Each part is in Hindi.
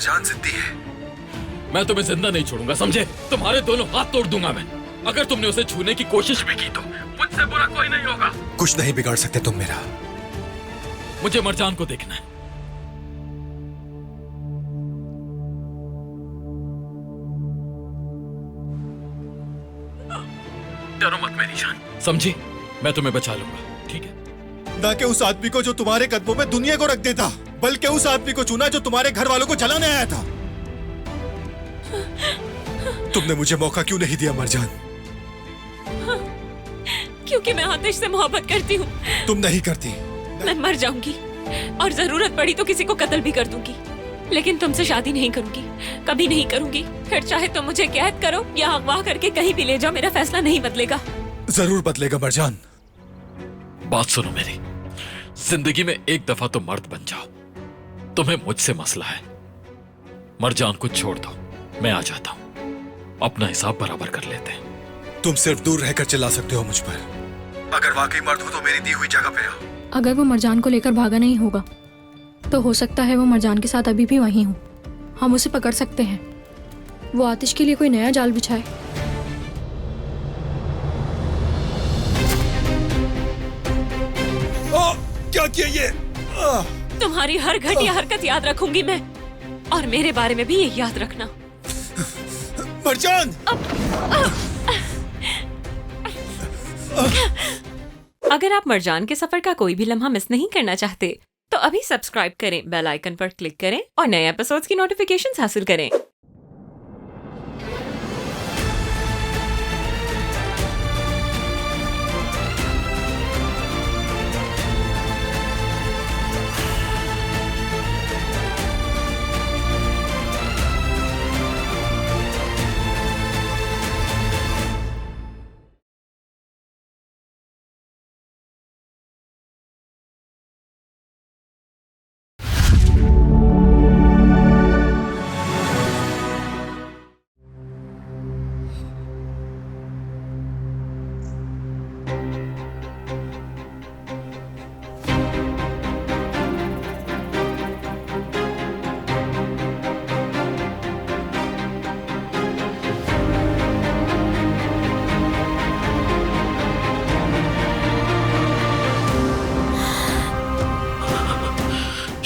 मरजान जिद्दी है। मैं तुम्हें जिंदा नहीं छोड़ूंगा, समझे? तुम्हारे दोनों हाथ तोड़ दूंगा मैं। अगर तुमने उसे छूने की कोशिश भी की तो मुझसे बुरा कोई नहीं होगा। कुछ नहीं बिगाड़ सकते तुम मेरा। मुझे मरजान को देखना है। डरो मत मेरी जान, समझी? मैं तुम्हें बचा लूंगा, ठीक है? ना कि उस आदमी को जो तुम्हारे कदमों में दुनिया को रख देता, बल्कि उस आदमी को चुना जो तुम्हारे घर वालों को जलाने आया था। तुमने मुझे मौका क्यों नहीं दिया मरजान? क्योंकि मैं आतिश से मोहब्बत करती हूँ। तुम नहीं करती। मैं मर जाऊंगी और जरूरत पड़ी तो किसी को कत्ल भी कर दूंगी, लेकिन तुमसे शादी नहीं करूंगी, कभी नहीं करूंगी। फिर चाहे तुम मुझे कैद करो या अगवा करके कहीं भी ले जाओ, मेरा फैसला नहीं बदलेगा। जरूर बदलेगा मरजान। बात सुनो मेरी, जिंदगी में एक दफा तो मर्द बन जाओ। तुम्हें मुझसे मसला है, मरजान को छोड़ दो, मैं आ जाता हूं, अपना हिसाब बराबर कर लेते हैं। तुम सिर्फ दूर रहकर चिल्ला सकते हो मुझ पर। अगर वाकई मर्द हो तो मेरी दी हुई जगह पे आओ। अगर वो मरजान को लेकर भागा नहीं होगा तो हो सकता है वो मरजान के साथ अभी भी वहीं हो। हम उसे पकड़ सकते हैं। वो आतिश के लिए कोई नया जाल बिछाए। क्या किया ये? तुम्हारी हर घटिया हरकत याद रखूंगी मैं, और मेरे बारे में भी ये याद रखना। मरजान! अगर आप मरजान के सफर का कोई भी लम्हा मिस नहीं करना चाहते तो अभी सब्सक्राइब करें, बेल आइकन पर क्लिक करें और नए एपिसोड्स की नोटिफिकेशंस हासिल करें।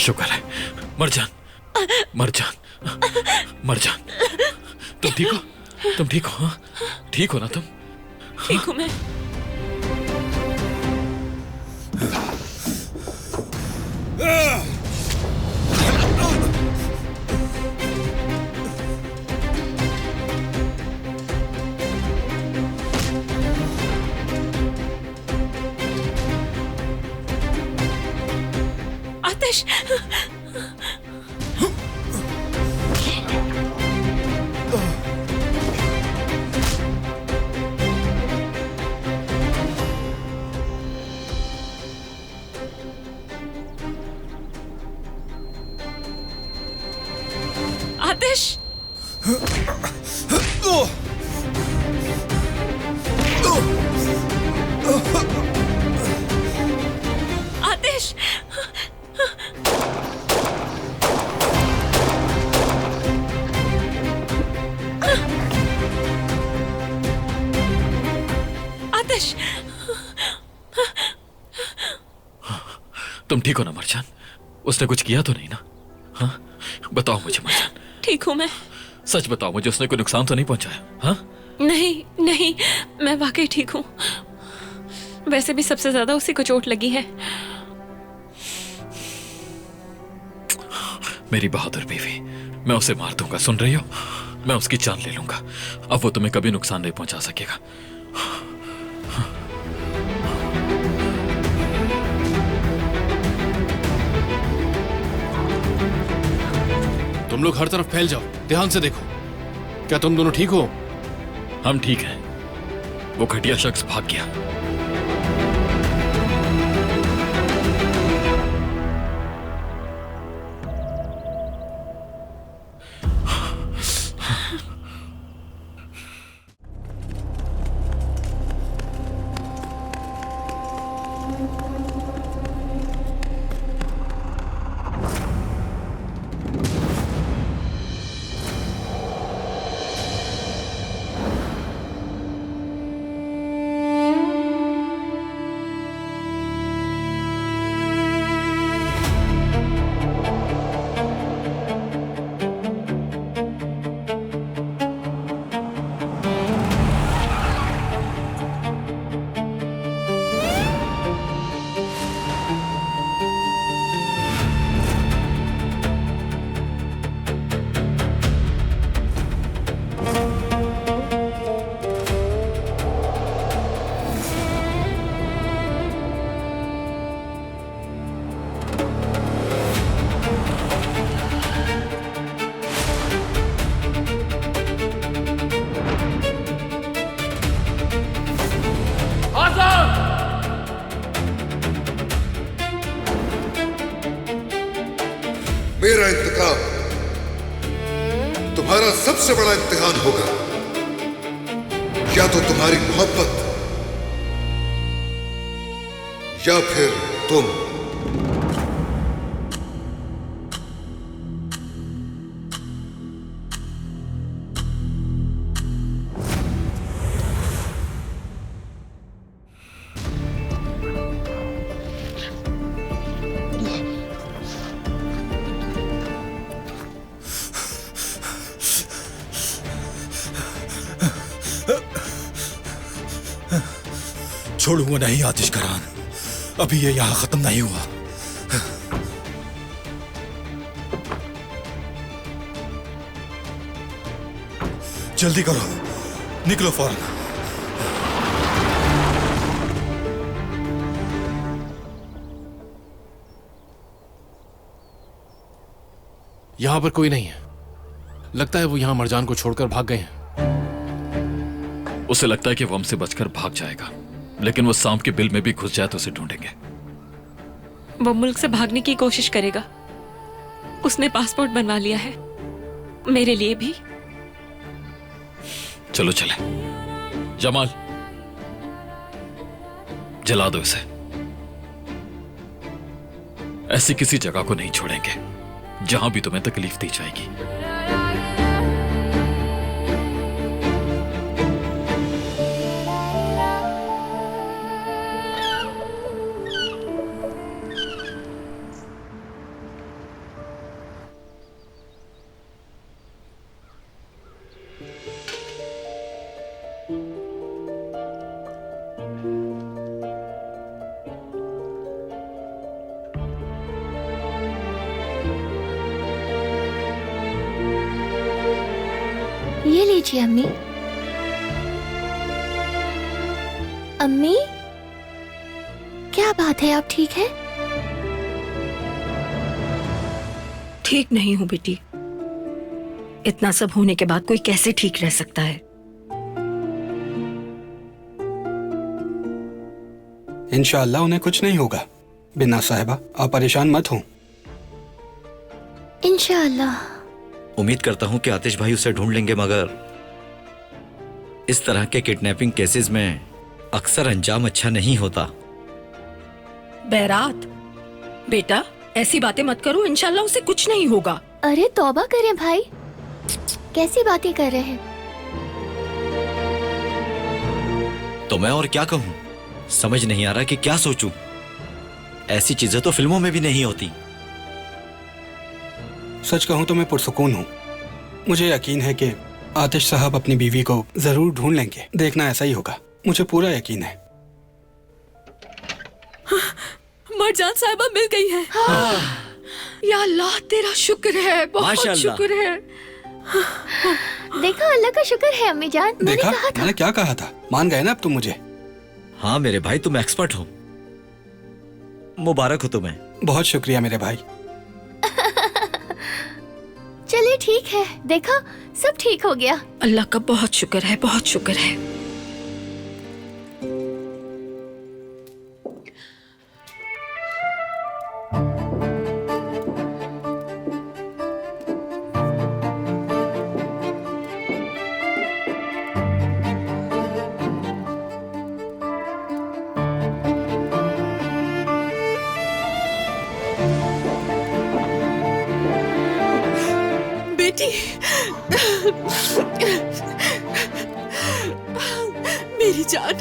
शुक्र है मरजान, मरजान, मरजान, तुम ठीक हो? तुम ठीक हो? हाँ? ठीक हो ना तुम? ठीक हूँ मैं। आतिश! आतिश! आतिश! आतिश! तुम ठीक हो ना मरजान? उसने कुछ किया तो नहीं ना? हाँ, बताओ मुझे मरजान। ठीक हूँ मैं। सच बताओ मुझे, उसने कोई नुकसान तो नहीं पहुंचाया? हाँ? नहीं नहीं, मैं वाकई ठीक हूँ। वैसे भी सबसे ज्यादा उसी को चोट लगी है। मेरी बहादुर बीवी, मैं उसे मार दूंगा, सुन रही हो? मैं उसकी जान ले लूंगा। अब वो तुम्हें कभी नुकसान नहीं पहुंचा सकेगा। तुम लोग हर तरफ फैल जाओ, ध्यान से देखो। क्या तुम दोनों ठीक हो? हम ठीक हैं। वो घटिया शख्स भाग गया। तुम्हारा सबसे बड़ा इम्तिहान होगा, या तो तुम्हारी मोहब्बत या फिर तुम। छोड़ूंगा नहीं आतिश करान, अभी ये यहां खत्म नहीं हुआ। जल्दी करो, निकलो फौरन। यहां पर कोई नहीं है। लगता है वो यहां मरजान को छोड़कर भाग गए हैं। उसे लगता है कि वो हमसे बचकर भाग जाएगा, लेकिन वो सांप के बिल में भी घुस जाए तो उसे ढूंढेंगे। वो मुल्क से भागने की कोशिश करेगा। उसने पासपोर्ट बनवा लिया है, मेरे लिए भी। चलो चले। जमाल, जला दो इसे। ऐसी किसी जगह को नहीं छोड़ेंगे जहां भी तुम्हें तकलीफ दी जाएगी। ये लीजिए अम्मी। अम्मी, क्या बात है, आप ठीक है? ठीक नहीं हूँ बेटी। इतना सब होने के बाद कोई कैसे ठीक रह सकता है? इंशाअल्लाह उन्हें कुछ नहीं होगा। बिना साहिबा, आप परेशान मत हो। इंशाअल्लाह। उम्मीद करता हूं कि आतिश भाई उसे ढूंढ लेंगे, मगर इस तरह के किडनैपिंग केसेस में अक्सर अंजाम अच्छा नहीं होता। बैरात, बेटा ऐसी बातें मत करो। इंशाल्लाह उसे कुछ नहीं होगा। अरे तौबा करें भाई, कैसी बातें कर रहे हैं? तो मैं और क्या कहूं, समझ नहीं आ रहा कि क्या सोचूं। ऐसी चीजें तो फिल्मों में भी नहीं होती। सच कहूं तो मैं पुरसुकून हूँ। मुझे यकीन है कि आतिश साहब अपनी बीवी को जरूर ढूंढ लेंगे। देखना ऐसा ही होगा, मुझे पूरा यकीन है। मरजान साहिबा मिल गई है। या अल्लाह तेरा शुक्र है, बहुत माशाअल्लाह। शुक्र है। देखा, अल्लाह का शुक्र है अम्मी जान। मैंने देखा, कहा था। मैंने क्या कहा था। मान गए ना अब तुम मुझे। हाँ मेरे भाई, तुम एक्सपर्ट हो, मुबारक हो तुम्हें। बहुत शुक्रिया मेरे भाई। चलिए ठीक है, देखा सब ठीक हो गया। अल्लाह का बहुत शुक्र है, बहुत शुक्र है। बेटी, मेरी जान,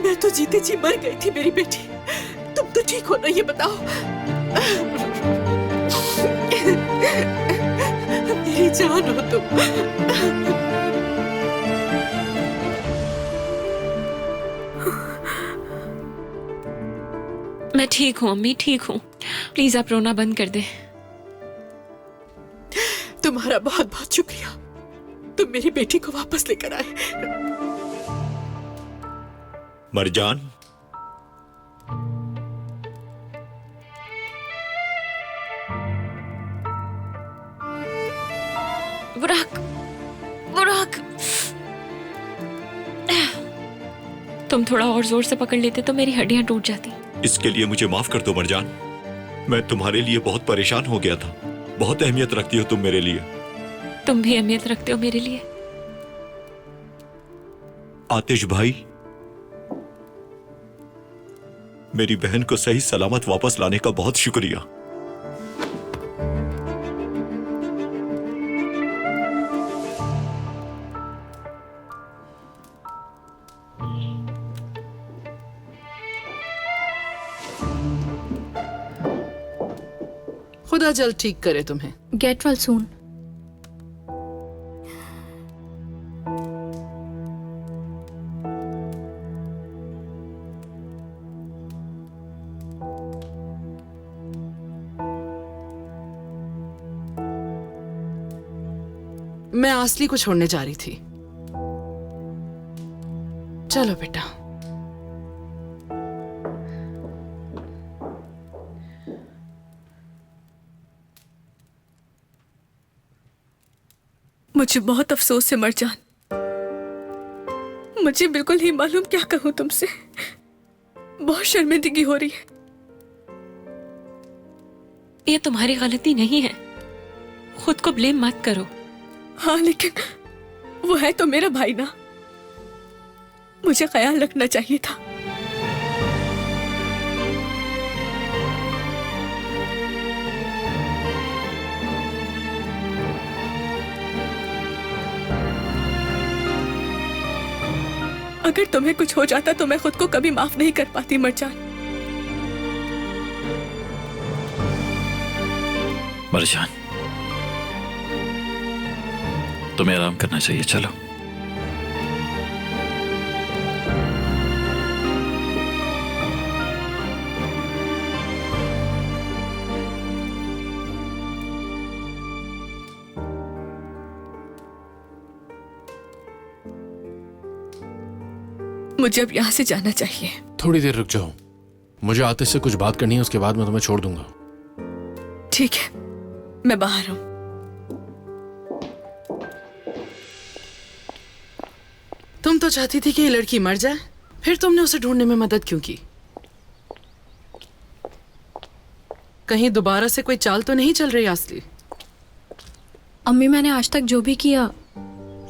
मैं तो जीते जी मर गई थी मेरी बेटी। तुम तो ठीक हो ना, ये बताओ। मेरी जान हो तुम। मैं ठीक हूँ अम्मी, ठीक हूँ। प्लीज आप रोना बंद कर दें। तुम्हारा बहुत बहुत शुक्रिया, तुम मेरी बेटी को वापस लेकर आए। मरजान, बुराक, बुराक, तुम थोड़ा और जोर से पकड़ लेते तो मेरी हड्डियां टूट जाती। इसके लिए मुझे माफ कर दो मरजान। मैं तुम्हारे लिए बहुत परेशान हो गया था। बहुत अहमियत रखती हो तुम मेरे लिए। तुम भी अहमियत रखते हो मेरे लिए। आतिश भाई, मेरी बहन को सही सलामत वापस लाने का बहुत शुक्रिया। खुदा जल्द ठीक करे तुम्हें। Get well soon. मैं आसली को छोड़ने जा रही थी। चलो बेटा। मुझे बहुत अफसोस है मरजान। मुझे बिल्कुल नहीं मालूम क्या कहूं तुमसे। बहुत शर्मिंदगी हो रही है। ये तुम्हारी गलती नहीं है, खुद को ब्लेम मत करो। हाँ लेकिन वो है तो मेरा भाई ना, मुझे ख्याल रखना चाहिए था। अगर तुम्हें कुछ हो जाता तो मैं खुद को कभी माफ नहीं कर पाती मरजान। मरजान, तुम्हें आराम करना चाहिए, चलो। मुझे अब यहाँ से जाना चाहिए। थोड़ी देर रुक जाओ, मुझे आतिश से कुछ बात करनी है, उसके बाद मैं तुम्हें छोड़ दूंगा। ठीक है, मैं बाहर हूं। तुम तो चाहती थी कि ये लड़की मर जाए, फिर तुमने उसे ढूंढने में मदद क्यों की? कहीं दोबारा से कोई चाल तो नहीं चल रही आसली? अम्मी, मैंने आज तक जो भी किया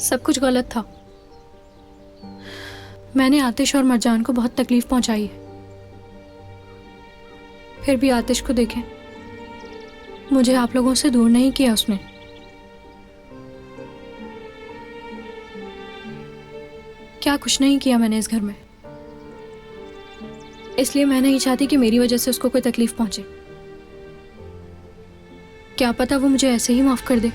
सब कुछ गलत था। मैंने आतिश और मरजान को बहुत तकलीफ पहुंचाई है। फिर भी आतिश को देखें, मुझे आप लोगों से दूर नहीं किया उसने। क्या कुछ नहीं किया मैंने इस घर में, इसलिए मैं नहीं चाहती कि मेरी वजह से उसको कोई तकलीफ पहुंचे। क्या पता वो मुझे ऐसे ही माफ कर दे।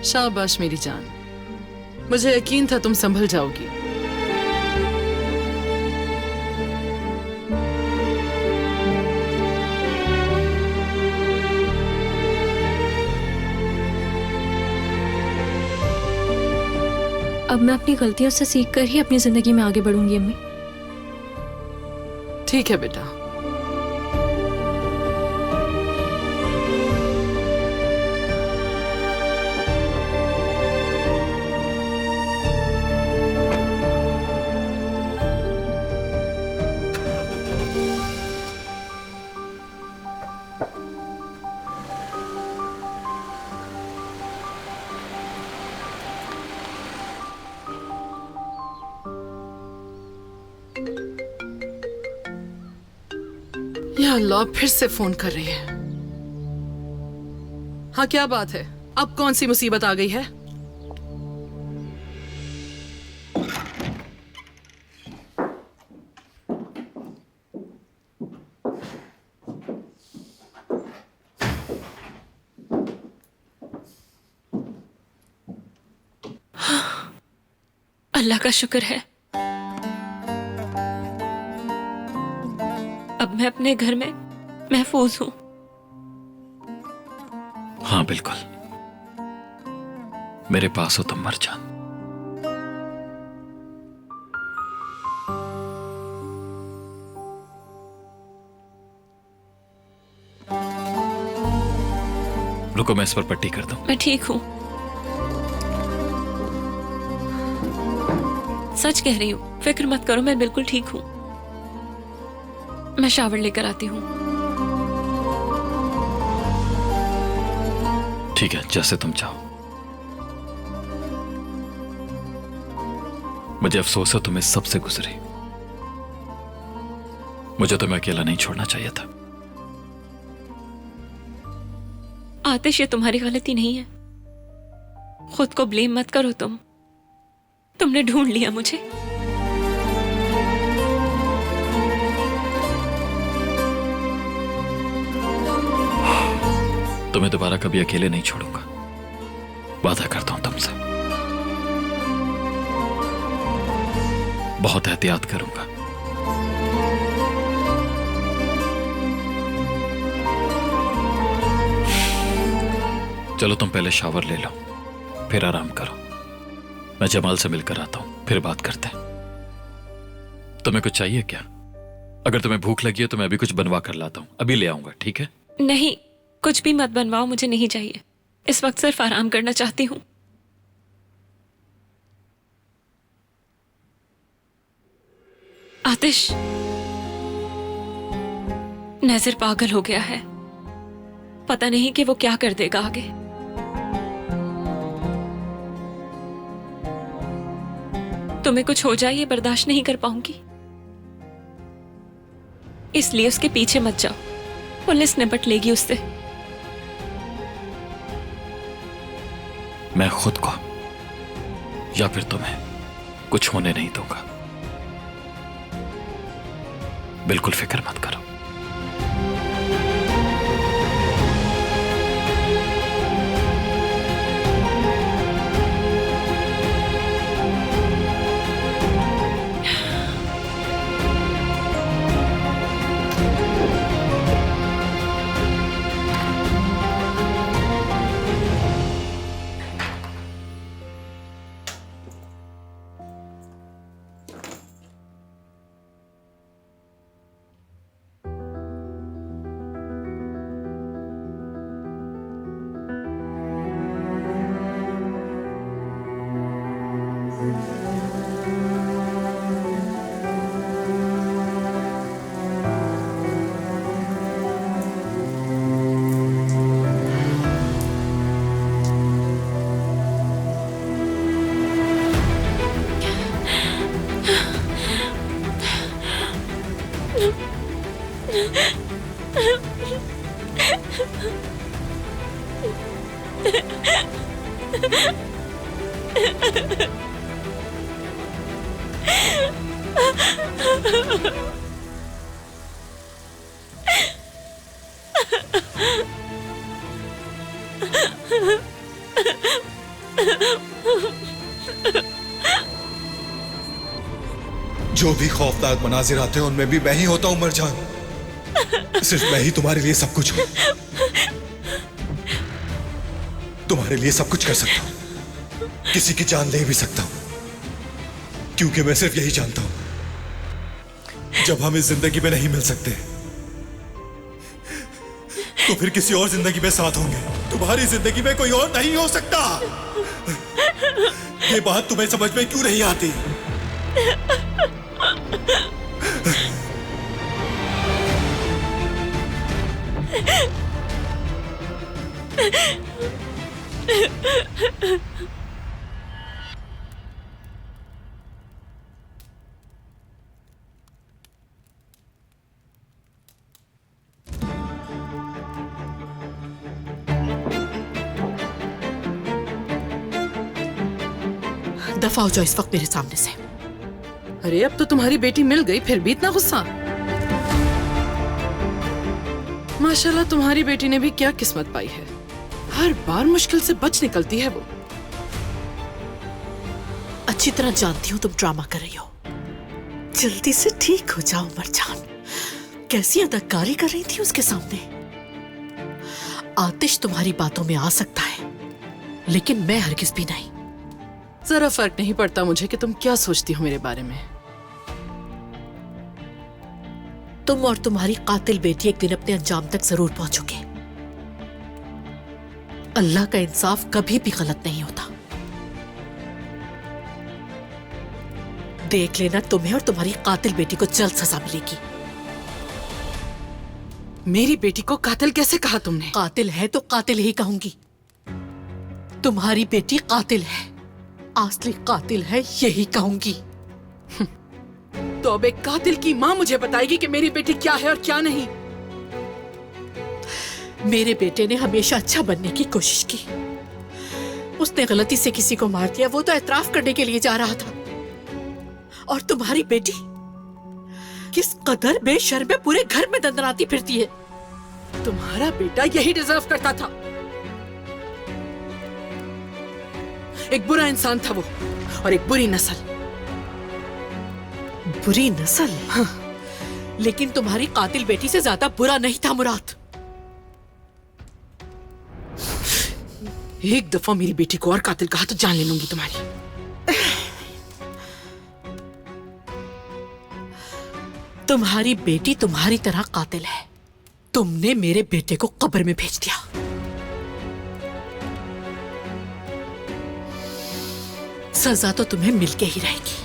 शाबाश मेरी जान, मुझे यकीन था तुम संभल जाओगी। अब मैं अपनी गलतियों से सीखकर ही अपनी जिंदगी में आगे बढ़ूंगी अम्मी। ठीक है बेटा। या अल्लाह, फिर से फोन कर रही है। हाँ, क्या बात है? अब कौन सी मुसीबत आ गई है? अल्लाह का शुक्र है, अब मैं अपने घर में महफूज हूं। हाँ बिल्कुल, मेरे पास हो तुम मरजान। रुको, मैं इस पर पट्टी कर दूं। मैं ठीक हूं। सच कह रही हूँ, फिक्र मत करो, मैं बिल्कुल ठीक हूँ। मैं शावर लेकर आती हूँ। ठीक है, जैसे तुम चाहो। मुझे अफसोस है तुम इस सब से गुजरी। मुझे तुम्हें अकेला नहीं छोड़ना चाहिए था। आतिश, ये तुम्हारी गलती नहीं है। खुद को ब्लेम मत करो। तुमने ढूंढ लिया मुझे। तुम्हें दोबारा कभी अकेले नहीं छोड़ूंगा, वादा करता हूं तुमसे। बहुत एहतियात करूंगा। चलो तुम पहले शावर ले लो, फिर आराम करो। मैं जमाल से मिलकर आता हूं, फिर बात करते हैं। तुम्हें कुछ चाहिए क्या? अगर तुम्हें भूख लगी है तो मैं अभी कुछ बनवा कर लाता हूं, अभी ले आऊंगा, ठीक है? नहीं, कुछ भी मत बनवाओ, मुझे नहीं चाहिए। इस वक्त सिर्फ आराम करना चाहती हूँ। आतिश, नजर पागल हो गया है। पता नहीं कि वो क्या कर देगा आगे। तुम्हें कुछ हो जाए ये बर्दाश्त नहीं कर पाऊंगी, इसलिए उसके पीछे मत जाओ। पुलिस निपट लेगी उससे। मैं खुद को या फिर तुम्हें कुछ होने नहीं दूंगा। बिल्कुल फिक्र मत करो। जो भी खौफनाक मनाजिर आते हैं उनमें भी मैं ही होता हूं मरजान। सिर्फ मैं ही तुम्हारे लिए सब कुछ हूं। तुम्हारे लिए सब कुछ कर सकता हूं, किसी की जान ले भी सकता हूं, क्योंकि मैं सिर्फ यही जानता हूं, जब हम इस जिंदगी में नहीं मिल सकते तो फिर किसी और जिंदगी में साथ होंगे। तुम्हारी जिंदगी में कोई और नहीं हो सकता। ये बात तुम्हें समझ में क्यों नहीं आती? दफा हो जाओ इस वक्त मेरे सामने से। अरे अब तो तुम्हारी बेटी मिल गई, फिर भी इतना गुस्सा? माशाल्लाह तुम्हारी बेटी ने भी क्या किस्मत पाई है। हर बार मुश्किल से बच निकलती है वो। अच्छी तरह जानती हूँ तुम ड्रामा कर रही हो। जल्दी से ठीक हो जाओ मरजान। कैसी अदाकारी कर रही थी उसके सामने। आतिश तुम्हारी बातों में आ सकता है, लेकिन मैं हरगिज भी नहीं। जरा फर्क नहीं पड़ता मुझे कि तुम क्या सोचती हो मेरे बारे में। तुम और तुम्हारी कातिल बेटी एक दिन अपने अंजाम तक जरूर पहुंचोगे। अल्लाह का इंसाफ कभी भी गलत नहीं होता। देख लेना, तुम्हें और तुम्हारी कातिल बेटी को जल्द सजा मिलेगी। मेरी बेटी को कातिल कैसे कहा तुमने? कातिल है तो कातिल ही कहूंगी। तुम्हारी बेटी कातिल है, असली कातिल है यही कहूंगी। तो अब एक कातिल की माँ मुझे बताएगी कि मेरी बेटी क्या है और क्या नहीं। मेरे बेटे ने हमेशा अच्छा बनने की कोशिश की। उसने गलती से किसी को मार दिया, वो तो एतराफ करने के लिए जा रहा था। और तुम्हारी बेटी किस कदर बेशर्म है, पूरे घर में दंदनाती फिरती है। तुम्हारा बेटा यही डिजर्व करता था। एक बुरा इंसान था वो, और एक बुरी नस्ल। बुरी नस्ल? हाँ। लेकिन तुम्हारी कातिल बेटी से ज्यादा बुरा नहीं था मुराद। एक दफा मेरी बेटी को और कातिल कहा तो जान ले लूंगी तुम्हारी। तुम्हारी बेटी तुम्हारी तरह कातिल है। तुमने मेरे बेटे को कब्र में भेज दिया। सजा तो तुम्हें मिलके ही रहेगी।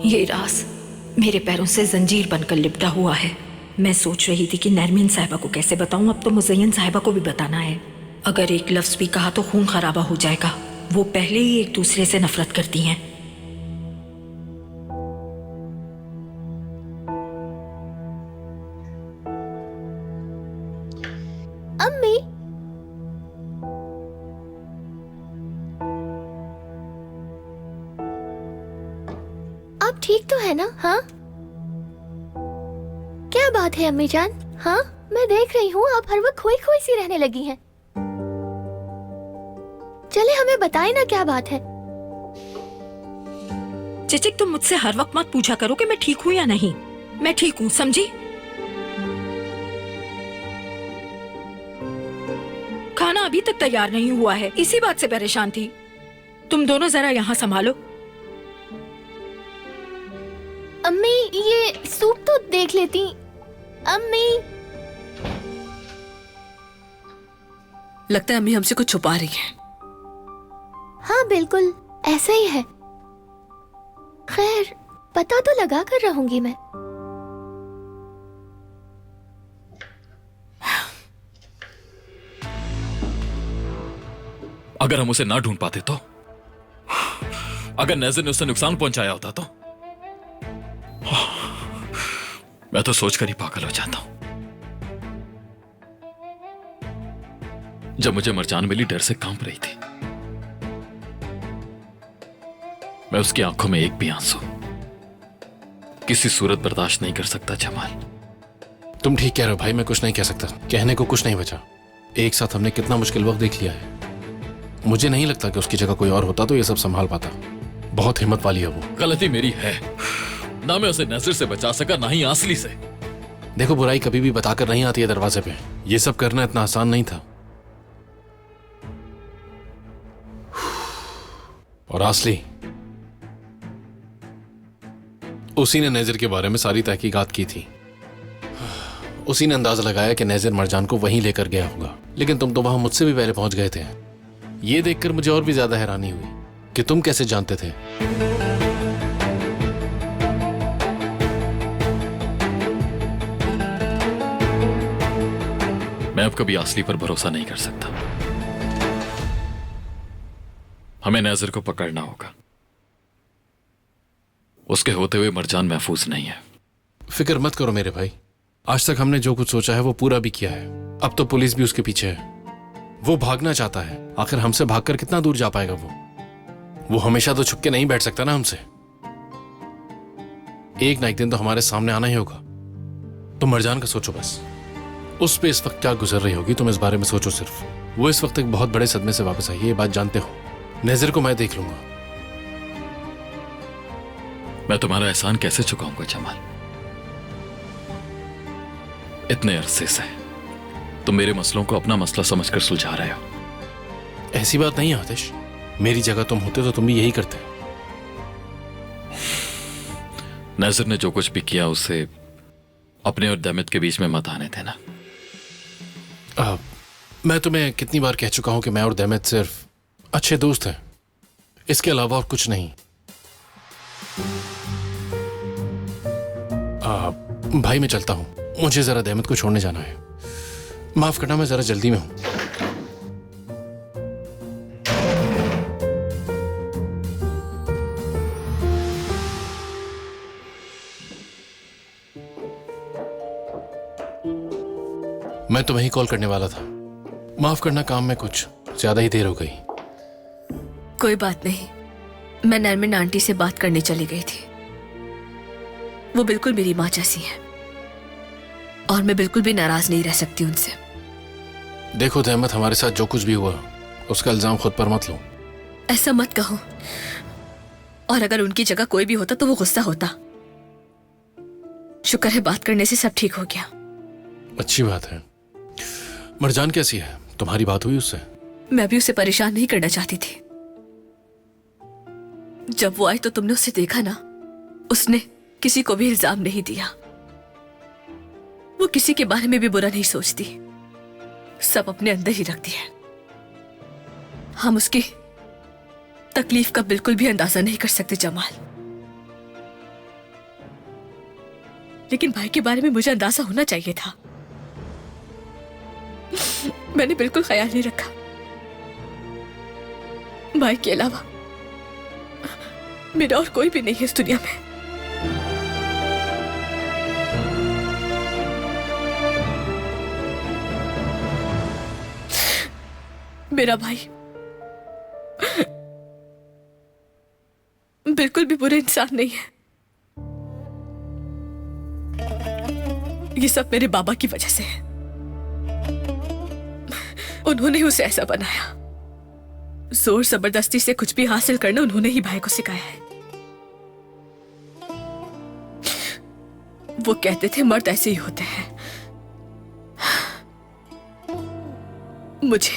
ये राज मेरे पैरों से जंजीर बनकर लिपटा हुआ है। मैं सोच रही थी कि नरमीन साहिबा को कैसे बताऊं, अब तो मुज़य्यन साहिबा को भी बताना है। अगर एक लफ्ज भी कहा तो खून खराबा हो जाएगा। वो पहले ही एक दूसरे से नफरत करती हैं। अम्मी, आप ठीक तो है ना? हाँ, क्या बात है अम्मी जान? हाँ, मैं देख रही हूँ आप हर वक्त खोई खोई सी रहने लगी हैं। चले हमें बताएं ना क्या बात है। चिचिक, तुम मुझसे हर वक्त मत पूछा करो कि मैं ठीक हूँ या नहीं। मैं ठीक हूँ, समझी? खाना अभी तक तैयार नहीं हुआ है, इसी बात से परेशान थी। तुम दोनों जरा यहाँ संभालो। अम्मी, ये सूप तो देख लेती। अम्मी, लगता है अम्मी हमसे कुछ छुपा रही है। हाँ बिल्कुल ऐसा ही है। खैर, पता तो लगा कर रहूंगी मैं। अगर हम उसे ना ढूंढ पाते तो, अगर नेज़र ने उसे नुकसान पहुंचाया होता तो मैं तो सोचकर ही पागल हो जाता हूं। जब मुझे मरजान मिली, डर से कांप रही थी। मैं उसकी आंखों में एक भी आंसू किसी सूरत बर्दाश्त नहीं कर सकता। जमाल, तुम ठीक कह रहे हो भाई, मैं कुछ नहीं कह सकता। कहने को कुछ नहीं बचा। एक साथ हमने कितना मुश्किल वक्त देख लिया है। मुझे नहीं लगता कि उसकी जगह कोई और होता तो ये सब संभाल पाता। बहुत हिम्मत वाली है वो। गलती मेरी है, ना मैं उसे नजर से बचा सका, ना ही आंसली से। देखो, बुराई कभी भी बताकर नहीं आती है दरवाजे पे। ये सब करना इतना आसान नहीं था। और आसली, उसी ने नेज़र के बारे में सारी तहकीकात की थी। उसी ने अंदाजा लगाया कि नेज़र मरजान को वहीं लेकर गया होगा। लेकिन तुम तो वहां मुझसे भी पहले पहुंच गए थे। ये देखकर मुझे और भी ज्यादा हैरानी हुई कि तुम कैसे जानते थे। मैं अब कभी आसली पर भरोसा नहीं कर सकता। हमें नेज़र को पकड़ना होगा। उसके होते हुए मरजान महफूज नहीं है। फिक्र मत करो मेरे भाई, आज तक हमने जो कुछ सोचा है वो पूरा भी किया है। अब तो पुलिस भी उसके पीछे है। वो भागना चाहता है, आखिर हमसे भागकर कितना दूर जा पाएगा वो हमेशा तो छुप के नहीं बैठ सकता ना हमसे। एक ना एक दिन तो हमारे सामने आना ही होगा। तुम मरजान का सोचो बस। उस पे इस वक्त क्या गुजर रही होगी, तुम इस बारे में सोचो सिर्फ। वो इस वक्त एक बहुत बड़े सदमे से वापस आई है, ये बात जानते हो। नेज़र को मैं देख लूंगा। मैं तुम्हारा एहसान कैसे चुकाऊंगा जमाल? इतने अरसे से तुम मेरे मसलों को अपना मसला समझकर सुलझा रहे हो। ऐसी बात नहीं है आतिश, मेरी जगह तुम होते तो तुम भी यही करते। नजर ने जो कुछ भी किया उससे अपने और दमित के बीच में मत आने देना। मैं तुम्हें कितनी बार कह चुका हूं कि मैं और दमित सिर्फ अच्छे दोस्त हैं, इसके अलावा और कुछ नहीं। भाई मैं चलता हूं, मुझे जरा दमित को छोड़ने जाना है। माफ करना, मैं जरा जल्दी में हूं। मैं तुम्हें ही कॉल करने वाला था। माफ करना, काम में कुछ ज्यादा ही देर हो गई। कोई बात नहीं, मैं नरमिन आंटी से बात करने चली गई थी। वो बिल्कुल मेरी माँ जैसी है और मैं बिल्कुल भी नाराज नहीं रह सकती उनसे। देखो दहमत, हमारे साथ जो कुछ भी हुआ उसका इल्जाम खुद पर मत लो। ऐसा मत कहो, और अगर उनकी जगह कोई भी होता तो वो गुस्सा होता। शुक्र है बात करने से सब ठीक हो गया। अच्छी बात है। मरजान कैसी है? तुम्हारी बात हुई उससे? मैं भी उसे परेशान नहीं करना चाहती थी। जब वो आई तो तुमने उसे देखा ना, उसने किसी को भी इल्जाम नहीं दिया। वो किसी के बारे में भी बुरा नहीं सोचती, सब अपने अंदर ही रखती है। हम उसकी तकलीफ का बिल्कुल भी अंदाजा नहीं कर सकते जमाल, लेकिन भाई के बारे में मुझे अंदाजा होना चाहिए था। मैंने बिल्कुल ख्याल नहीं रखा। भाई के अलावा मेरा और कोई भी नहीं है इस दुनिया में। मेरा भाई बिल्कुल भी बुरे इंसान नहीं है। ये सब मेरे बाबा की वजह से है। उन्होंने उसे ऐसा बनाया। जोर जबरदस्ती से कुछ भी हासिल करना उन्होंने ही भाई को सिखाया है। वो कहते थे मर्द ऐसे ही होते हैं। मुझे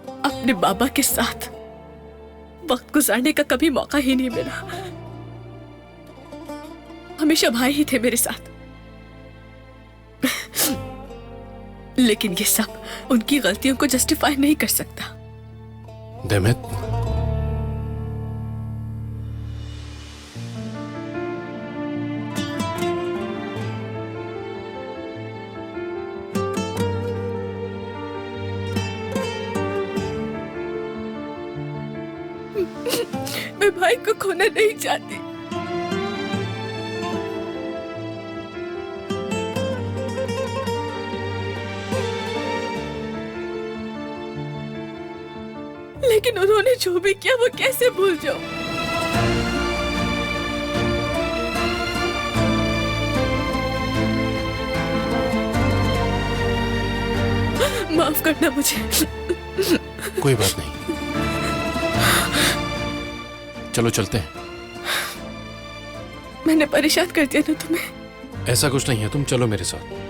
अपने बाबा के साथ वक्त गुजारने का कभी मौका ही नहीं मिला। हमेशा भाई ही थे मेरे साथ, लेकिन ये सब उनकी गलतियों को जस्टिफाई नहीं कर सकता। दमित, मैं भाई को खोना नहीं चाहती। लेकिन उन्होंने जो भी किया वो कैसे भूल जाऊं? माफ करना मुझे। कोई बात नहीं, चलो चलते हैं। मैंने परेशान कर दिया ना तुम्हें? ऐसा कुछ नहीं है, तुम चलो मेरे साथ।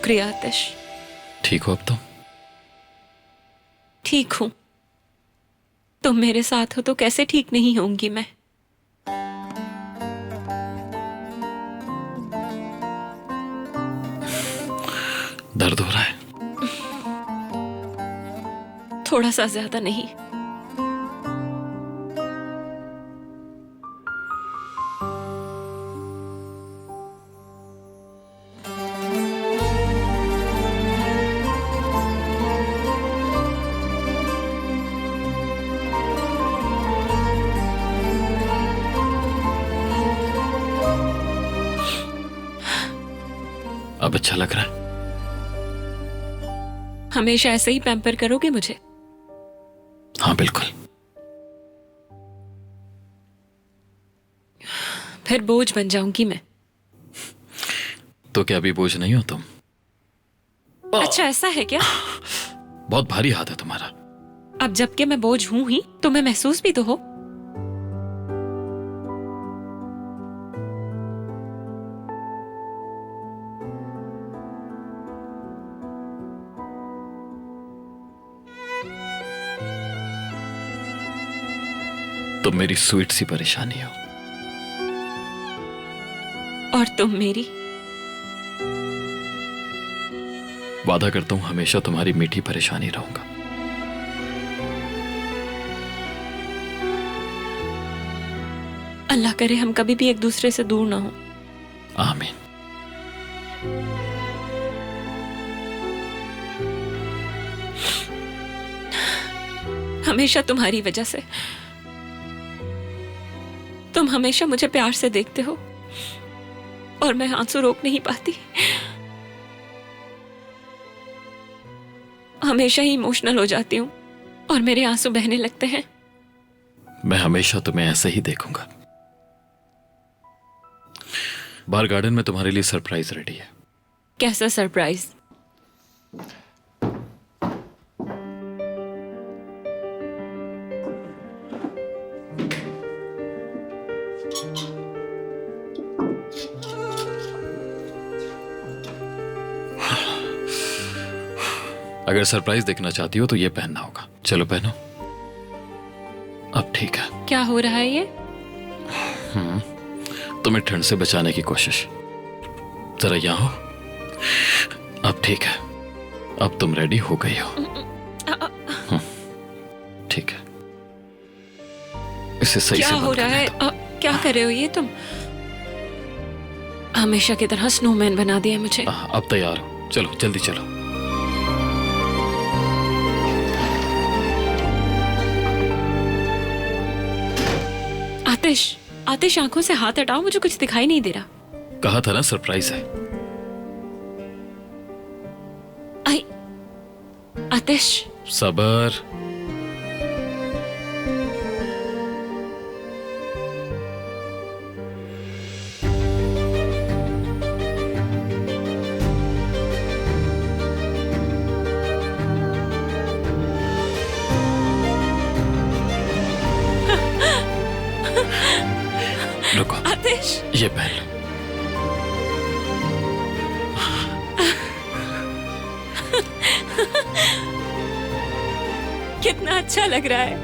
शुक्रिया आतिश। ठीक हो अब तुम? ठीक हूं। तुम मेरे साथ हो तो कैसे ठीक नहीं होंगी मैं। दर्द हो रहा है? थोड़ा सा, ज्यादा नहीं। अब अच्छा लग रहा है? हमेशा ऐसे ही पैम्पर करोगे मुझे? हाँ बिल्कुल। फिर बोझ बन जाऊंगी मैं। तो क्या अभी बोझ नहीं हो तुम? अच्छा ऐसा है क्या? बहुत भारी हाथ है तुम्हारा। अब जबकि मैं बोझ हूं ही, तुम्हें महसूस भी तो हो। तुम मेरी स्वीट सी परेशानी हो और तुम मेरी। वादा करता हूं हमेशा तुम्हारी मीठी परेशानी रहूंगा। अल्लाह करे हम कभी भी एक दूसरे से दूर ना हो। आमीन। हमेशा तुम्हारी वजह से। तुम हमेशा मुझे प्यार से देखते हो और मैं आंसू रोक नहीं पाती। हमेशा ही इमोशनल हो जाती हूँ और मेरे आंसू बहने लगते हैं। मैं हमेशा तुम्हें ऐसे ही देखूंगा। बाहर गार्डन में तुम्हारे लिए सरप्राइज रेडी है। कैसा सरप्राइज? अगर सरप्राइज देखना चाहती हो तो ये पहनना होगा। चलो पहनो। अब ठीक है। क्या हो रहा है ये? तुम्हें ठंड से बचाने की कोशिश। जरा यहां हो। अब ठीक है। अब तुम रेडी हो गई हो। ठीक है। इसे सही क्या से हो रहा है? क्या कर रहे हो ये तुम? हमेशा की तरह स्नोमैन बना दिया मुझे। अब तैयार हो। चलो जल्दी चलो। आतिश, आतिश आंखों से हाथ हटाओ, मुझे कुछ दिखाई नहीं दे रहा। कहा था ना सरप्राइज है। आई आतिश। सबर। रुको। आतिश, ये पहन लो। कितना अच्छा लग रहा है।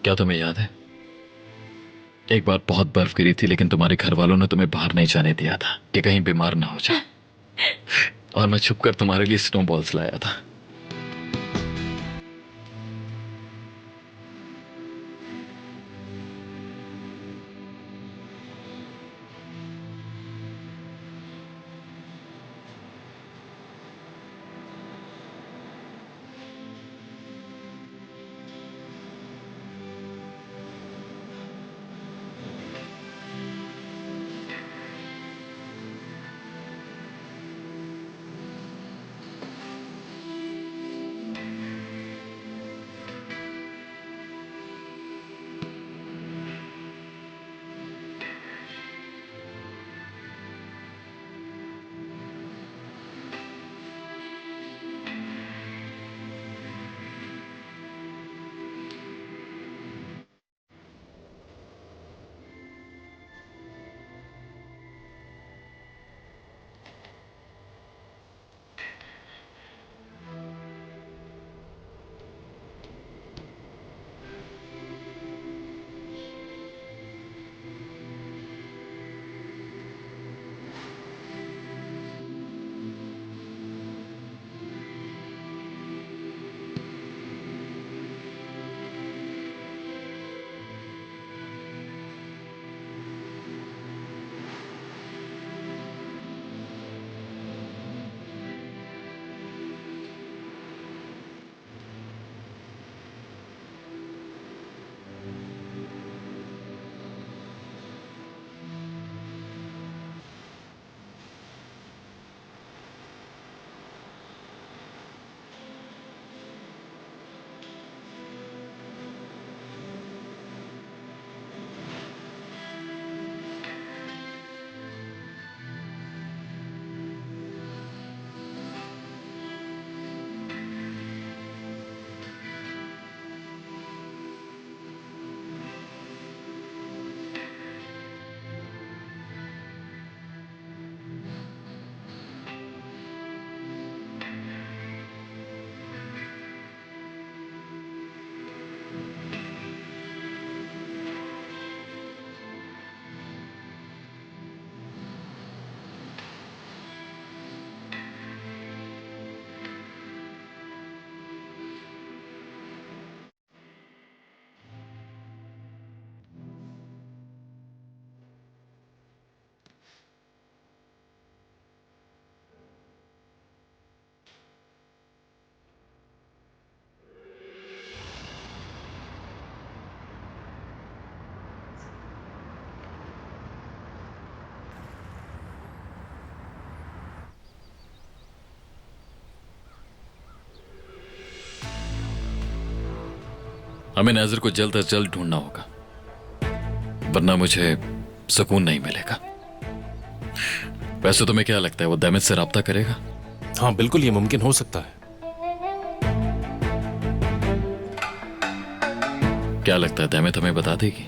क्या तुम्हें याद है एक बार बहुत बर्फ गिरी थी लेकिन तुम्हारे घर वालों ने तुम्हें बाहर नहीं जाने दिया था कि कहीं बीमार ना हो जाए। और मैं छुपकर तुम्हारे लिए स्नोबॉल्स लाया था। हमें नाजिर को जल्द से जल्द ढूंढना होगा, वरना मुझे सुकून नहीं मिलेगा। वैसे तुम्हें क्या लगता है, वो दैमित से राब्ता करेगा? हाँ बिल्कुल, ये मुमकिन हो सकता है। क्या लगता है, दैमित हमें बता देगी?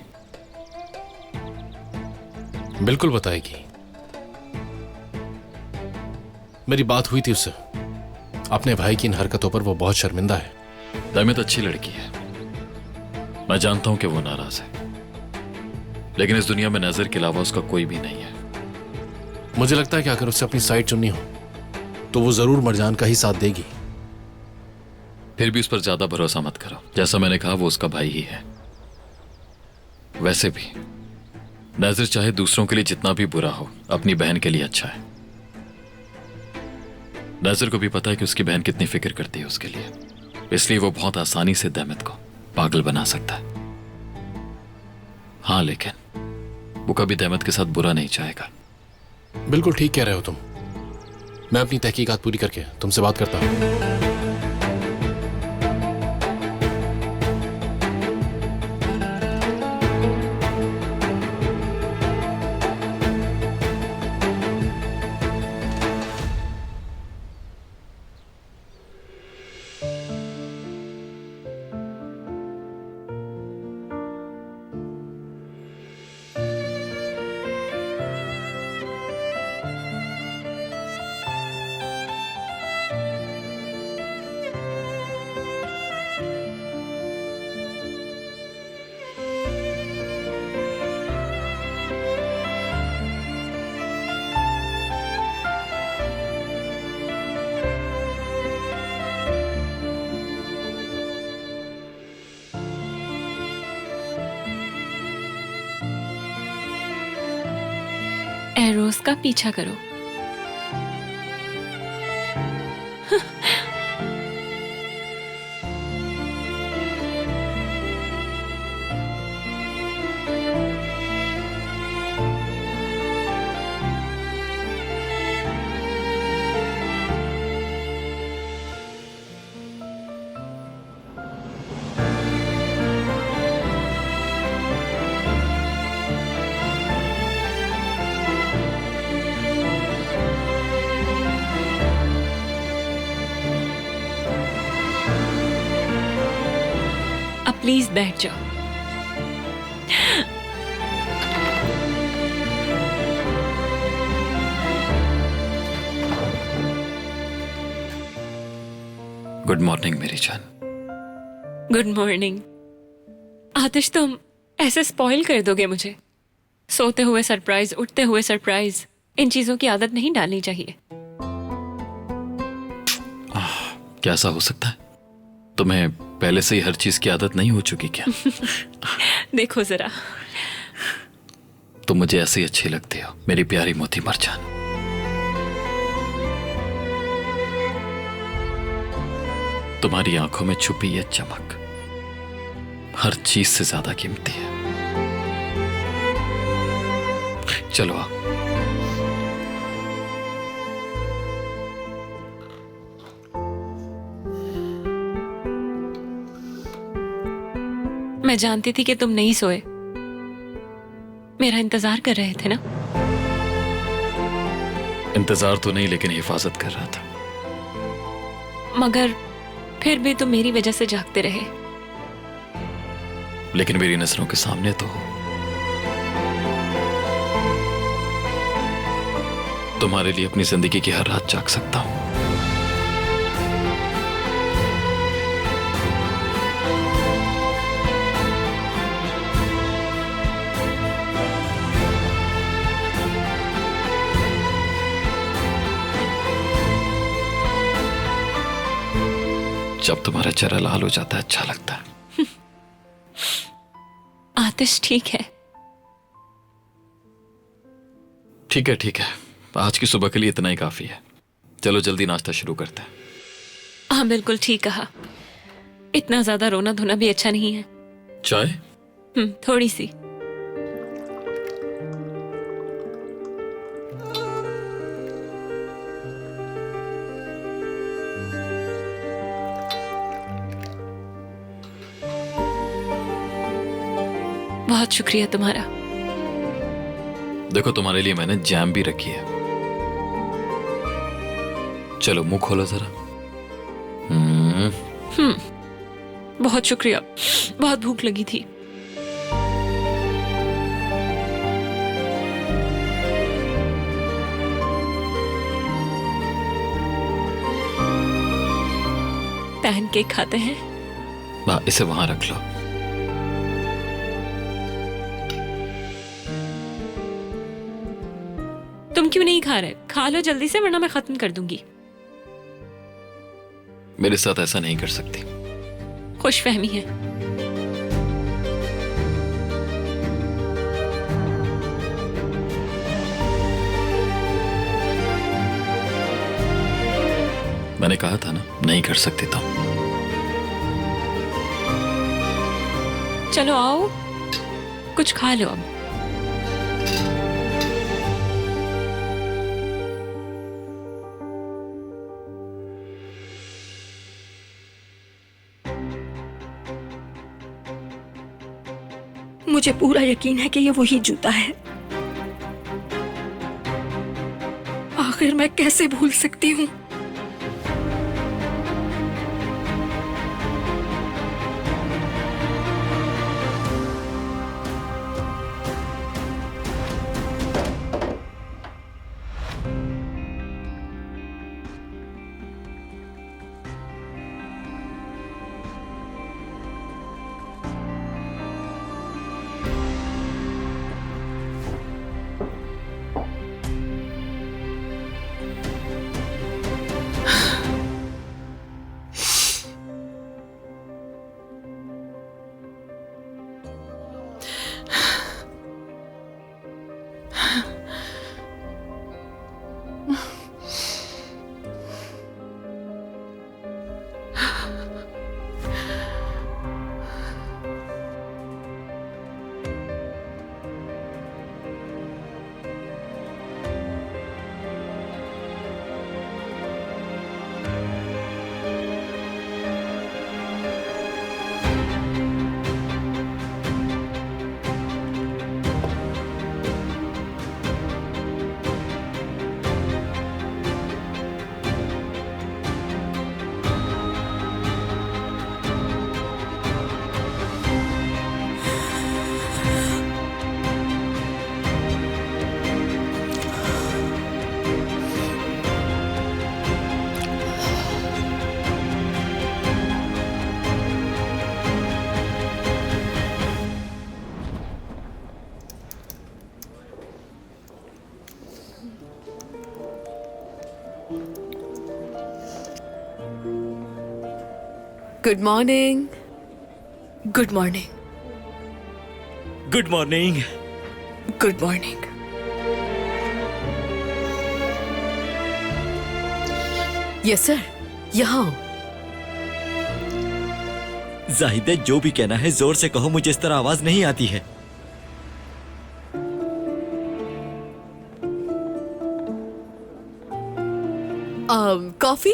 बिल्कुल बताएगी। मेरी बात हुई थी उससे। अपने भाई की इन हरकतों पर वो बहुत शर्मिंदा है। दैमित अच्छी लड़की है, मैं जानता हूं कि वो नाराज है, लेकिन इस दुनिया में नजर के अलावा उसका कोई भी नहीं है। मुझे लगता है कि अगर उससे अपनी साइड चुननी हो तो वो जरूर मरजान का ही साथ देगी। फिर भी उस पर ज्यादा भरोसा मत करो। जैसा मैंने कहा, वो उसका भाई ही है। वैसे भी नाजिर चाहे दूसरों के लिए जितना भी बुरा हो, अपनी बहन के लिए अच्छा है। नाजिर को भी पता है कि उसकी बहन कितनी फिक्र करती है उसके लिए, इसलिए वो बहुत आसानी से दैमित को पागल बना सकता है। हाँ, लेकिन वो कभी दैमित के साथ बुरा नहीं चाहेगा। बिल्कुल ठीक कह रहे हो तुम। मैं अपनी तहकीकात पूरी करके तुमसे बात करता हूं। एरोस का पीछा करो। अब प्लीज बैठ जाओ। गुड मॉर्निंग मेरी जान। Good morning. आतिश, तुम ऐसे स्पॉइल कर दोगे मुझे। सोते हुए सरप्राइज, उठते हुए सरप्राइज, इन चीजों की आदत नहीं डालनी चाहिए। क्या ऐसा हो सकता है? तुम्हें पहले से ही हर चीज की आदत नहीं हो चुकी क्या? देखो जरा, तुम मुझे ऐसे ही अच्छी लगती हो मेरी प्यारी मोती मरजान। तुम्हारी आंखों में छुपी ये चमक हर चीज से ज्यादा कीमती है। चलो आओ। मैं जानती थी कि तुम नहीं सोए, मेरा इंतजार कर रहे थे ना? इंतजार तो नहीं, लेकिन हिफाजत कर रहा था। मगर फिर भी तुम मेरी वजह से जागते रहे। लेकिन मेरी नजरों के सामने तो हो। तुम्हारे लिए अपनी जिंदगी की हर रात जाग सकता हूं। जब तुम्हारा चेहरा लाल हो जाता है अच्छा लगता है। आतिश ठीक है। ठीक है ठीक है, आज की सुबह के लिए इतना ही काफी है। चलो जल्दी नाश्ता शुरू करते हैं। हाँ बिल्कुल ठीक कहा। इतना ज्यादा रोना धोना भी अच्छा नहीं है। चाय? थोड़ी सी। बहुत शुक्रिया तुम्हारा। देखो तुम्हारे लिए मैंने जैम भी रखी है। चलो मुंह खोलो जरा। बहुत शुक्रिया, बहुत भूख लगी थी। पैनकेक खाते हैं? इसे वहां रख लो। तुम क्यों नहीं खा रहे? खा लो जल्दी से, वरना मैं खत्म कर दूंगी। मेरे साथ ऐसा नहीं कर सकती। खुशफहमी है। मैंने कहा था ना, नहीं कर सकती तो। चलो आओ, कुछ खा लो अब। मुझे पूरा यकीन है कि ये वही जूता है। आखिर मैं कैसे भूल सकती हूँ? Good morning. Good morning. Good morning. Good morning. Yes sir, यहाँ जाहिदे, जो भी कहना है जोर से कहो, मुझे इस तरह आवाज नहीं आती है। कॉफी?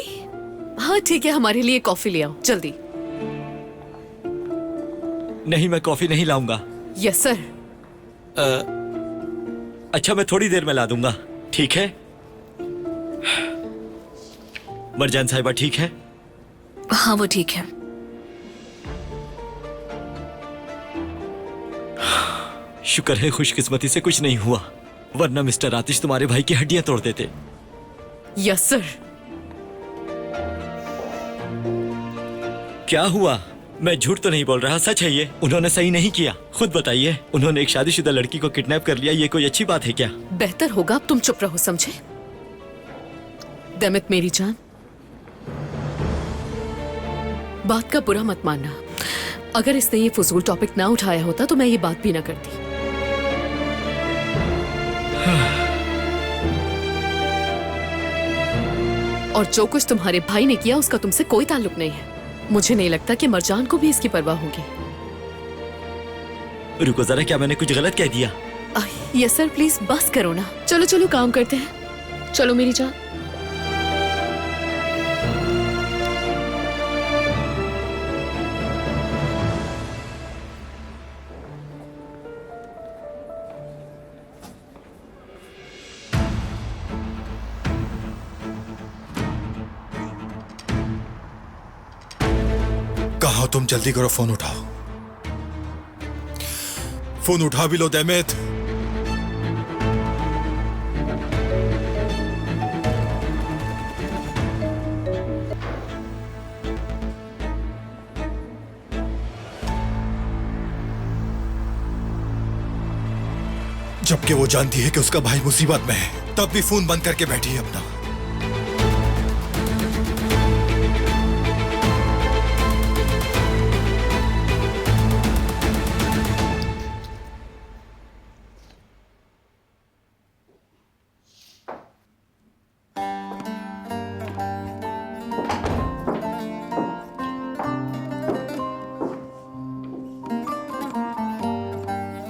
हाँ ठीक है, हमारे लिए कॉफी ले आओ जल्दी। नहीं, मैं कॉफी नहीं लाऊंगा। Yes sir. अच्छा, मैं थोड़ी देर में ला दूंगा, ठीक है? मरजान साहिबा ठीक है? हाँ वो ठीक है। शुक्र है खुशकिस्मती से कुछ नहीं हुआ, वरना मिस्टर आतिश तुम्हारे भाई की हड्डियां तोड़ देते। Yes sir. क्या हुआ? मैं झूठ तो नहीं बोल रहा, सच है ये। उन्होंने सही नहीं किया। खुद बताइए, उन्होंने एक शादीशुदा लड़की को किडनैप कर लिया, ये कोई अच्छी बात है क्या? बेहतर होगा अब तुम चुप रहो, समझे? दमित मेरी जान, बात का बुरा मत मानना। अगर इसने ये फजूल टॉपिक ना उठाया होता तो मैं ये बात भी ना करती। और जो कुछ तुम्हारे भाई ने किया उसका तुमसे कोई ताल्लुक नहीं है। मुझे नहीं लगता कि मरजान को भी इसकी परवाह होगी। रुको जरा, क्या मैंने कुछ गलत कह दिया? यस सर, प्लीज बस करो ना। चलो चलो काम करते हैं, चलो मेरी जान। कहाँ हो तुम? जल्दी करो, फोन उठाओ। फोन उठा भी लो दैमेत। जबकि वो जानती है कि उसका भाई मुसीबत में है, तब भी फोन बंद करके बैठी है अपना।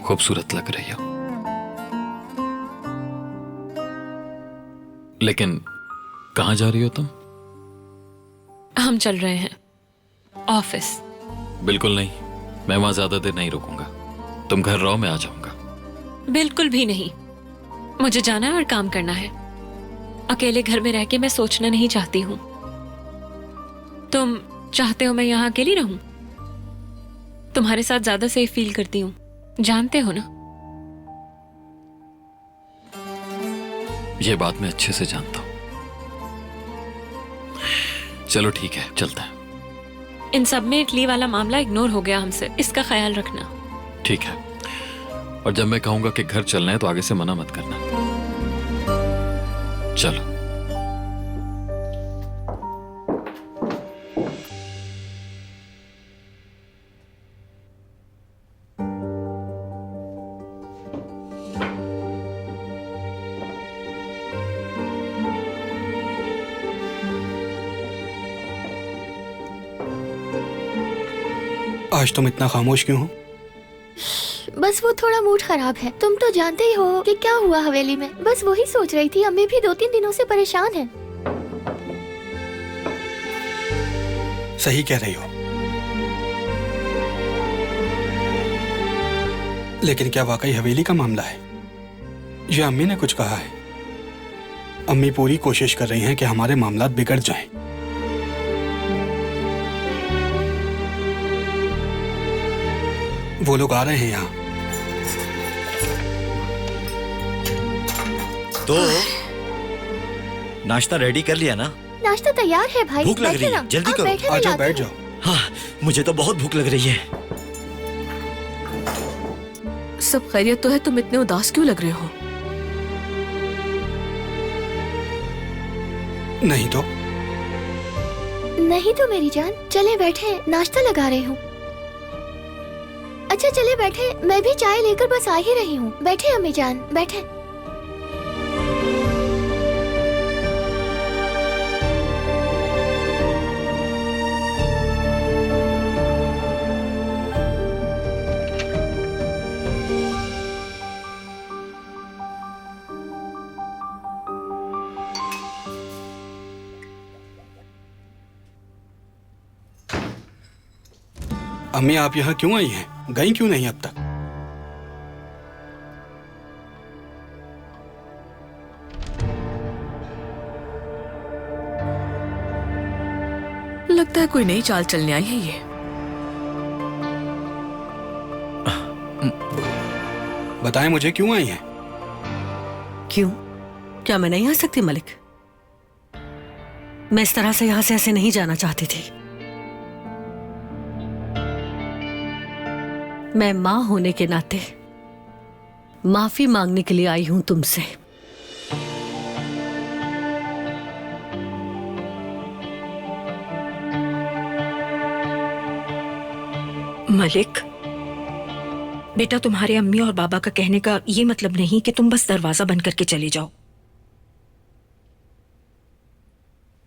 खूबसूरत लग रही हो, लेकिन कहां जा रही हो तुम? हम चल रहे हैं ऑफिस। बिल्कुल नहीं, मैं वहां ज्यादा देर नहीं रुकूंगा। तुम घर रहो, मैं आ जाऊंगा। बिल्कुल भी नहीं, मुझे जाना है और काम करना है। अकेले घर में रह के मैं सोचना नहीं चाहती हूँ। तुम चाहते हो मैं यहाँ अकेली रहूं? तुम्हारे साथ ज्यादा सेफ फील करती हूँ, जानते हो ना? ये बात मैं अच्छे से जानता हूं। चलो ठीक है, चलता है। इन सब में इटली वाला मामला इग्नोर हो गया हमसे, इसका ख्याल रखना। ठीक है, और जब मैं कहूंगा कि घर चलना है तो आगे से मना मत करना। चलो। आज तुम इतना खामोश क्यों हो? बस वो थोड़ा मूड खराब है। तुम तो जानते ही हो कि क्या हुआ हवेली में। बस वही सोच रही थी। अम्मी भी 2-3 दिनों से परेशान है। सही कह रही हो, लेकिन क्या वाकई हवेली का मामला है? ये अम्मी ने कुछ कहा है? अम्मी पूरी कोशिश कर रही हैं कि हमारे मामलात बिगड़ जाएं। वो लोग आ रहे हैं यहाँ। तो नाश्ता रेडी कर लिया ना? नाश्ता तैयार है भाई। भूख लग रही है, जल्दी करो। आ जाओ, बैठ जाओ। हाँ, मुझे तो बहुत भूख लग रही है। सब खैरियत तो है? तुम इतने उदास क्यों लग रहे हो? नहीं तो नहीं तो मेरी जान, चले बैठे, नाश्ता लगा रही हूँ। अच्छा चले बैठे, मैं भी चाय लेकर बस आ ही रही हूँ। बैठे अम्मी जान, बैठे। अम्मी आप यहाँ क्यों आई हैं? गई क्यों नहीं अब तक? लगता है कोई नई चाल चलने आई है ये। बताएं मुझे, क्यों आई हैं? क्यों? क्या मैं नहीं आ सकती मलिक? मैं इस तरह से यहां से ऐसे नहीं जाना चाहती थी। मैं मां होने के नाते माफी मांगने के लिए आई हूं तुमसे। मलिक, बेटा तुम्हारे अम्मी और बाबा का कहने का ये मतलब नहीं कि तुम बस दरवाजा बंद करके चले जाओ।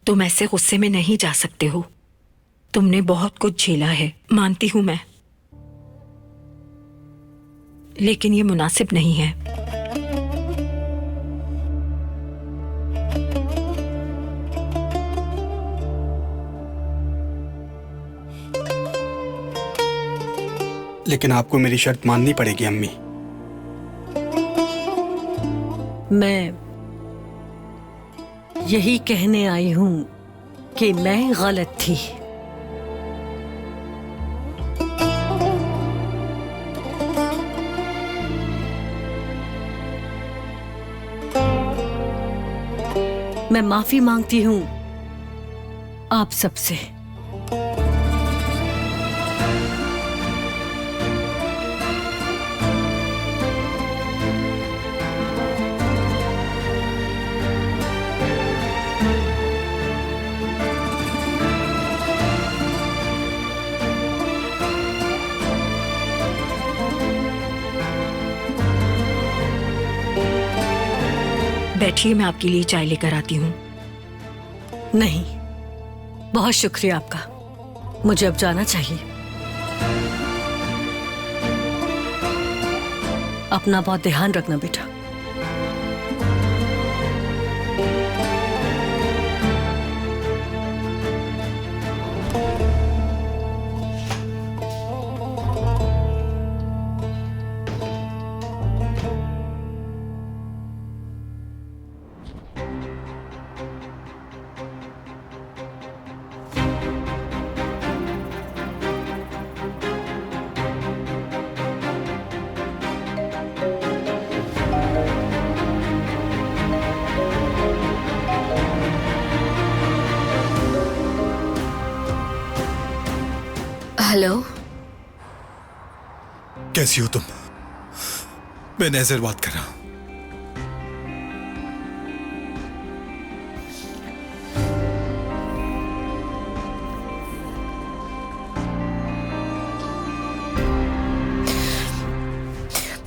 तुम ऐसे गुस्से में नहीं जा सकते हो। तुमने बहुत कुछ झेला है, मानती हूं मैं, लेकिन ये मुनासिब नहीं है। लेकिन आपको मेरी शर्त माननी पड़ेगी अम्मी। मैं यही कहने आई हूं कि मैं गलत थी। मैं माफी मांगती हूँ आप सबसे। बैठिए, मैं आपके लिए चाय लेकर आती हूँ। नहीं, बहुत शुक्रिया आपका, मुझे अब जाना चाहिए। अपना बहुत ध्यान रखना बेटा। हेलो, कैसी हो तुम? मैं नजर बात कर रहा हूं।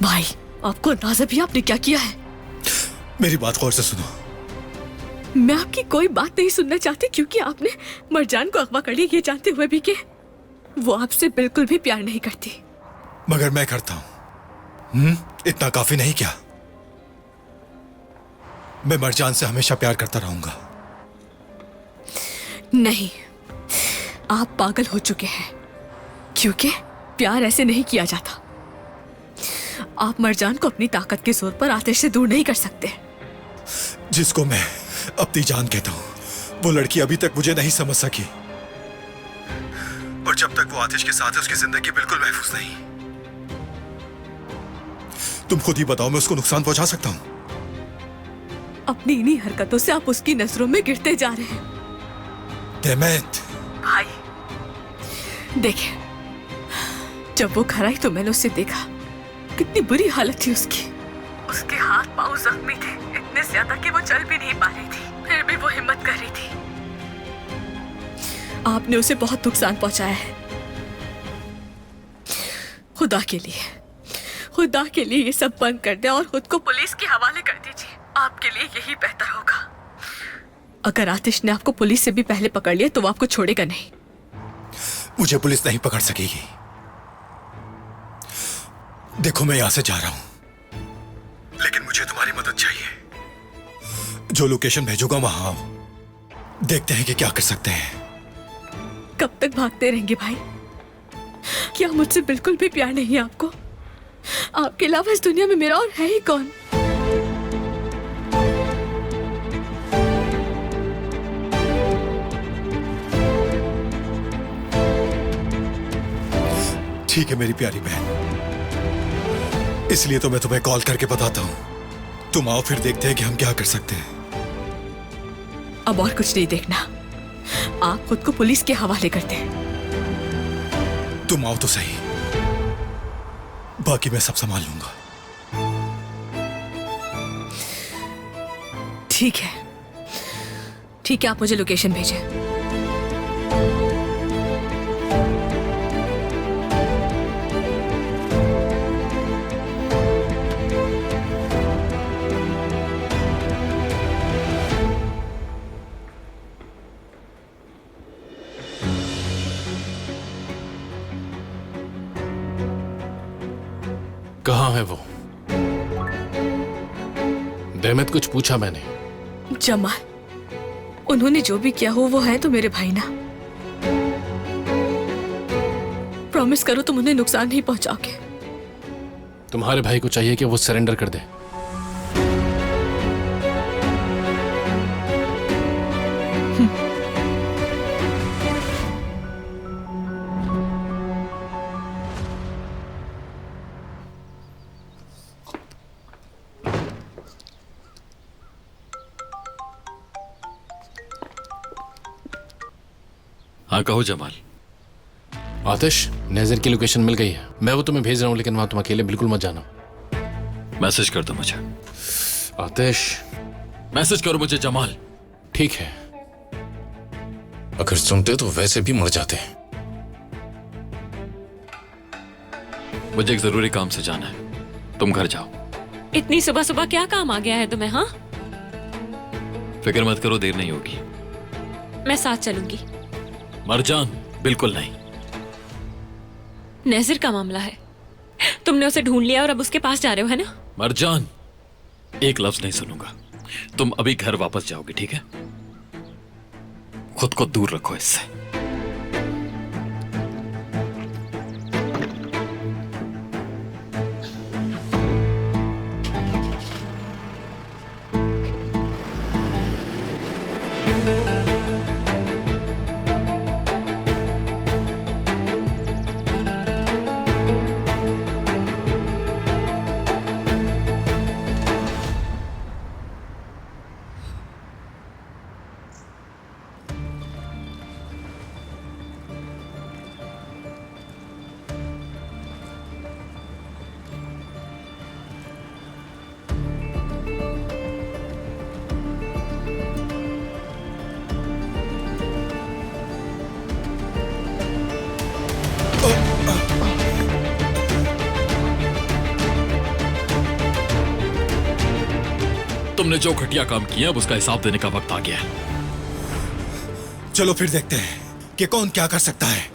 भाई, आपको अंदाजा भी आपने क्या किया है? मेरी बात गौर से सुनो। मैं आपकी कोई बात नहीं सुनना चाहती, क्योंकि आपने मरजान को अगवा कर लिया, ये जानते हुए भी कि वो आपसे बिल्कुल भी प्यार नहीं करती। मगर मैं करता हूं। इतना काफी नहीं क्या? मैं मरजान से हमेशा प्यार करता रहूंगा। नहीं, आप पागल हो चुके हैं, क्योंकि प्यार ऐसे नहीं किया जाता। आप मरजान को अपनी ताकत के जोर पर आतिश से दूर नहीं कर सकते। जिसको मैं अपनी जान कहता हूं, वो लड़की अभी तक मुझे नहीं समझ सकी। और जब तक वो आतिश के साथ है, उसकी जिंदगी बिल्कुल महफूज नहीं। तुम खुद ही बताओ, मैं उसको नुकसान पहुंचा सकता हूं? अपनी इन्हीं हरकतों से आप उसकी नजरों में गिरते जा रहे हैं। डेमेट। भाई, देखे, जब वो घर आई तो मैंने उसे देखा। कितनी बुरी हालत थी उसकी। उसके हाथ पांव जख्मी थे, इतने ज्यादा कि वो चल भी नहीं पा रही थी, फिर भी वो हिम्मत कर रही थी। आपने उसे बहुत नुकसान पहुंचाया है। खुदा के लिए ये सब बंद कर दे और खुद को पुलिस के हवाले कर दीजिए। आपके लिए यही बेहतर होगा। अगर आतिश ने आपको पुलिस से भी पहले पकड़ लिया तो वो आपको छोड़ेगा नहीं। मुझे पुलिस नहीं पकड़ सकेगी। देखो, मैं यहां से जा रहा हूं, लेकिन मुझे तुम्हारी मदद चाहिए। जो लोकेशन भेजूंगा वहां आओ। देखते हैं कि क्या कर सकते हैं। कब तक भागते रहेंगे भाई? क्या मुझसे बिल्कुल भी प्यार नहीं है आपको? आपके अलावा इस दुनिया में मेरा और है ही कौन? ठीक है मेरी प्यारी बहन, इसलिए तो मैं तुम्हें कॉल करके बताता हूं। तुम आओ, फिर देखते हैं कि हम क्या कर सकते हैं। अब और कुछ नहीं देखना, आप खुद को पुलिस के हवाले करते हैं। तुम आओ तो सही, बाकी मैं सब संभाल लूंगा। ठीक है, आप मुझे लोकेशन भेजें। कहाँ है वो? देमत, कुछ पूछा मैंने? जमाल, उन्होंने जो भी किया हो वो है तो मेरे भाई ना। प्रॉमिस करो तुम उन्हें नुकसान नहीं पहुंचाओगे। तुम्हारे भाई को चाहिए कि वो सरेंडर कर दे। हाँ कहो जमाल। आतिश, नेजर की लोकेशन मिल गई है। मैं वो तुम्हें भेज रहा हूँ, लेकिन वहां तुम अकेले बिल्कुल मत जाना। मैसेज कर दो मुझे। आतिश, मैसेज करो मुझे जमाल। ठीक है। अगर सुनते तो वैसे भी मर जाते। मुझे एक जरूरी काम से जाना है, तुम घर जाओ। इतनी सुबह सुबह क्या काम आ गया है तुम्हें? हाँ, फिक्र मत करो, देर नहीं होगी। मैं साथ चलूंगी। मरजान, बिल्कुल नहीं। नेजिर का मामला है, तुमने उसे ढूंढ लिया और अब उसके पास जा रहे हो, है ना? मरजान, एक लफ्ज नहीं सुनूंगा। तुम अभी घर वापस जाओगे, ठीक है? खुद को दूर रखो इससे। तुमने जो घटिया काम किया अब उसका हिसाब देने का वक्त आ गया है। चलो फिर देखते हैं कि कौन क्या कर सकता है।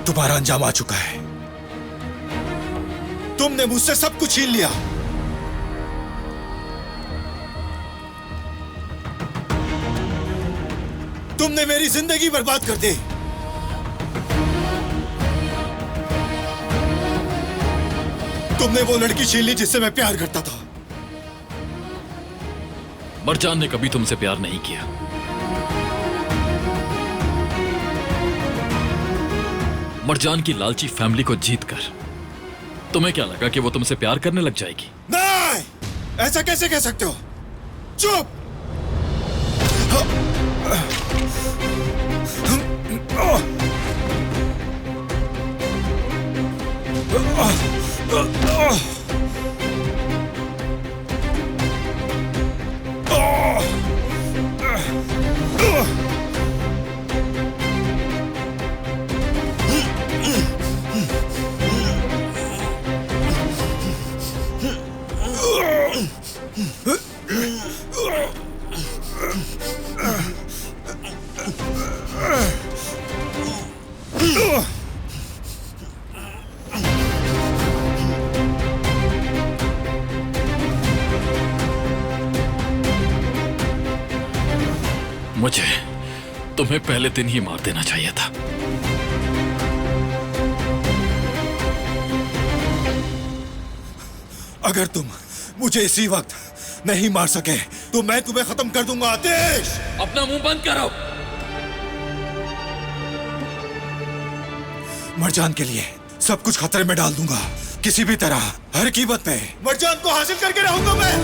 तुम्हारा अंजाम आ चुका है। तुमने मुझसे सब कुछ छीन लिया। तुमने मेरी जिंदगी बर्बाद कर दी। तुमने वो लड़की छीन ली जिससे मैं प्यार करता था। मरजान ने कभी तुमसे प्यार नहीं किया। मरजान की लालची फैमिली को जीतकर तुम्हें क्या लगा कि वो तुमसे प्यार करने लग जाएगी? नहीं, ऐसा कैसे कह सकते हो? चुप! मुझे तुम्हें पहले दिन ही मार देना चाहिए था। अगर तुम मुझे इसी वक्त नहीं मार सके तो मैं तुम्हें खत्म कर दूंगा। आतिश, अपना मुंह बंद करो। मरजान के लिए सब कुछ खतरे में डाल दूंगा। किसी भी तरह, हर कीमत पे मरजान को हासिल करके रहूंगा मैं।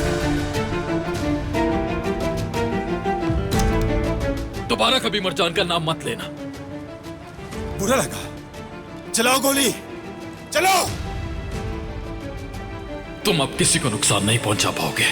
दोबारा कभी मरजान का नाम मत लेना। बुरा लगा? चलाओ गोली, चलो। तुम अब किसी को नुकसान नहीं पहुंचा पाओगे।